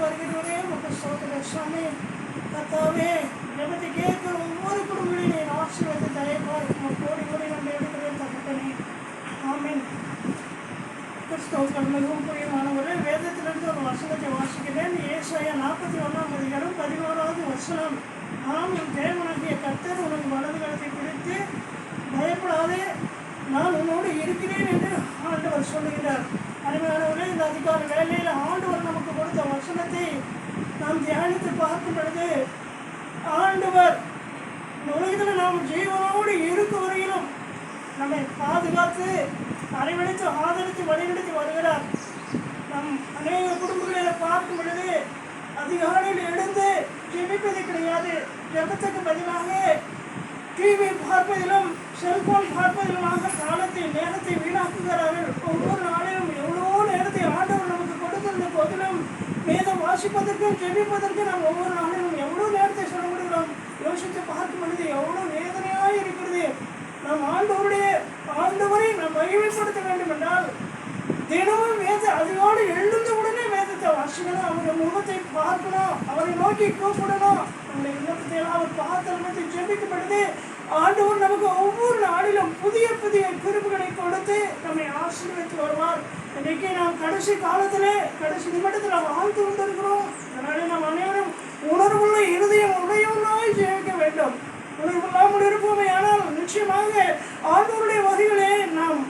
வருகிறவரே உங்கள் சோதர சுவாமி கத்தாவே ஜெபத்தை கேட்கிற ஒவ்வொரு குடும்பங்களையும் நீர் ஆசீர்வாதத்தை தயப்பார் கோடி கோடி நன்றி எடுக்கிறேன் தகப்பனே. ஆமென். கிறிஸ்தவர்கள் மிகவும் புரியமானவரே, வேதத்திலிருந்து ஒரு வசனத்தை வாசிக்கிறேன். ஏசாயா 41:11 வசனம். நான் உன் தேவனாகிய கர்த்தர் உனக்கு வலது கரத்தை பிடித்து பயப்படாதே, நான் உன்னோடு இருக்கிறேன் என்று ஆண்டவர் சொல்லுகிறார். அருமையானவரே, இந்த அதிகார வேலையில் ஆண்டவர் நமக்கு கொடுத்த வசனத்தை நாம் தியானித்து பார்க்கும் பொழுது, ஆண்டவர் இந்த உலகத்தில் நாம் ஜீவனோடு இருக்கும் வரையிலும் நம்மை பாதுகாத்து அரவணைத்து ஆதரித்து வழிநடத்தி வருகிறார். நம் அநேக குடும்பங்களில் பார்க்கும் பொழுது அதிகாலையில் எழுந்து ஜெபிப்பது கிடையாது. ஜெபத்துக்கு பதிலாக டிவி பார்ப்பதிலும் செல்போன் பார்ப்பதிலுமாக காலத்தை நேரத்தை வீணாக்குகிறார்கள். ஒவ்வொரு நாளிலும் எவ்வளோ நேரத்தை ஆண்டவர் நமக்கு கொடுத்திருந்த போதிலும் வேதம் வாசிப்பதற்கும் ஜெபிப்பதற்கும் நாம் ஒவ்வொரு நாளிலும் எவ்வளோ நேரத்தை செலவிடுகிறோம். யோசித்து பார்க்கும் பொழுது எவ்வளோ வேதனையாக இருக்கிறது. நாம் ஆண்டவரை நாம் மகிமைப்படுத்த வேண்டும் என்றால் தினமும் அதிகாலை எழுந்த உடனே வேதத்தை வாசிக்கணும், அவருடைய முகத்தை பார்க்கணும், அவரை நோக்கி கூப்பிடணும். நம்முடைய விண்ணப்பத்தை அவர் பார்த்து ஜெபிக்கப்படுது. ஆண்டவர் நமக்கு ஒவ்வொரு நாளிலும் புதிய புதிய குறிப்புகளை கொடுத்து நம்மை ஆசீர்வதித்து வருவார். இன்றைக்கு நாம் கடைசி காலத்திலே கடைசி நிமிடத்தில் வாழ்ந்து கொண்டிருக்கிறோம். அதனால நாம் அனைவரும் உணர்வுள்ள இருதயம் உடையவர்களாய் ஜெயிக்க வேண்டும். உணர்வில்லாமல் இருப்போமே ஆனால் நிச்சயமாக ஆண்டவருடைய வகைகளே நாம்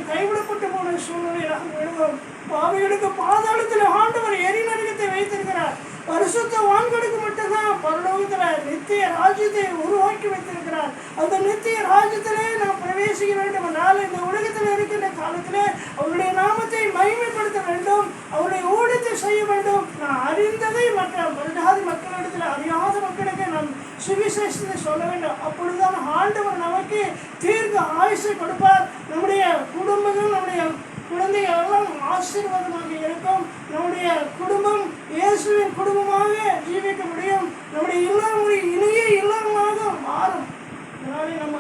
கைவிடப்பட்டு போன சூழ்நிலையாக விடுவோம். பாவிகளுக்கு பாதாளத்தில் ஆண்டவர் எரிநரகத்தை வைத்திருக்கிறார். பரிசுத்தவான்களுக்கு மட்டும்தான் பரலோகத்தில் நித்திய ராஜ்யத்தை உருவாக்கி வைத்திருக்கிறார். அந்த நித்திய ராஜ்யத்திலே நாம் பிரவேசிக்க வேண்டும் என்றால் இந்த உலகத்தில் இருக்கின்ற காலத்திலே அவருடைய நாமத்தை மகிமைப்படுத்த வேண்டும், அவருடைய ஊழியத்தை செய்ய வேண்டும். நான் அறிந்ததை மற்ற பரிதாதி மக்களிடத்தில் அறியாத மக்களுக்கு நாம் சுவிசேஷத்தை சொல்ல வேண்டும். அப்பொழுதுதான் ஆண்டவர் நமக்கு தீர்க்க ஆயுசை கொடுப்பார். நம்முடைய குடும்பங்கள் நம்முடைய குழந்தைகள் எல்லாம் ஆசீர்வாதமாக இருக்கும். நம்முடைய குடும்பம் இயேசுவின் குடும்பமாக ஜீவிக்க முடியும். நம்முடைய இல்லறம் இனிய இல்லறமாக மாறும். அதனால நம்ம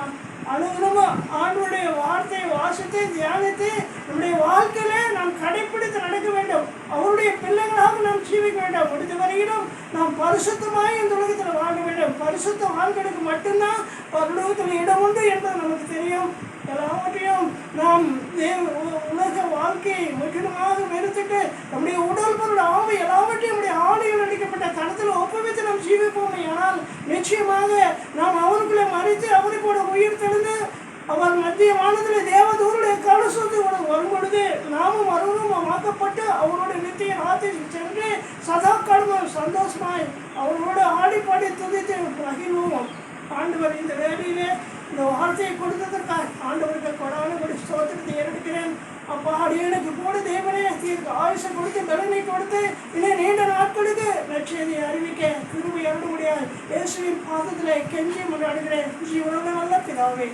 அனுதினமும் ஆண்டவருடைய வார்த்தையை வாசித்து தியானித்து நம்முடைய வாழ்க்கையில நாம் கடைப்பிடித்து நடக்க வேண்டும். அவருடைய பிள்ளைகளாக நாம் ஜீவிக்க வேண்டும். முடிந்த வரையிலும் நாம் பரிசுத்தமாய் இந்த உலகத்தில் வாழ வேண்டும். பரிசுத்த வாழ்க்கைக்கு மட்டும்தான் பரலோகத்தில் இடம் உண்டு என்பது நமக்கு தெரியும். எல்லாவற்றையும் நாம் உலக வாழ்க்கையை முற்றிலுமாக வெறுத்துட்டு நம்முடைய உடல் பொருள் ஆவி எல்லாவற்றையும் நம்முடைய ஆடைகள் அளிக்கப்பட்ட தனத்தில் ஒப்புவித்து நாம் ஜீவிப்போம். ஆனால் நிச்சயமாக நாம் அவருக்குள்ளே மறித்து அவரை கூட உயிர் தெளிந்து அவர் மத்திய வானத்தில் தேவதூருடைய கலசத்துடன் வரும் பொழுது நாமும் அருவமாக்கப்பட்டு அவருடைய நித்திய ராத்திரி சென்று சதா காலமும் சந்தோஷமாய் அவரோடு ஆடி பாடி துதித்து மகிழ்வோம். ஆண்டவர் இந்த வேலையிலே இந்த வார்த்தையை கொடுத்ததற்காக ஆண்டவருக்கு கொடானபடி ஸ்தோத்திரத்தை ஏறெடுக்கிறேன். அப்பா, அடியனுக்கு கூட தேவனே தீர்க்க ஆயுஷை கொடுத்து பலனை கொடுத்து இன்னும் நீண்ட நாட்களுக்கு லட்சியத்தை அறிவிக்க கிருபை அருள முடியாது. இயேசுவின் பாதத்தில் கெஞ்சி முன்னாடுகிறேன். ஜீவனுள்ள நல்ல பிதாவே.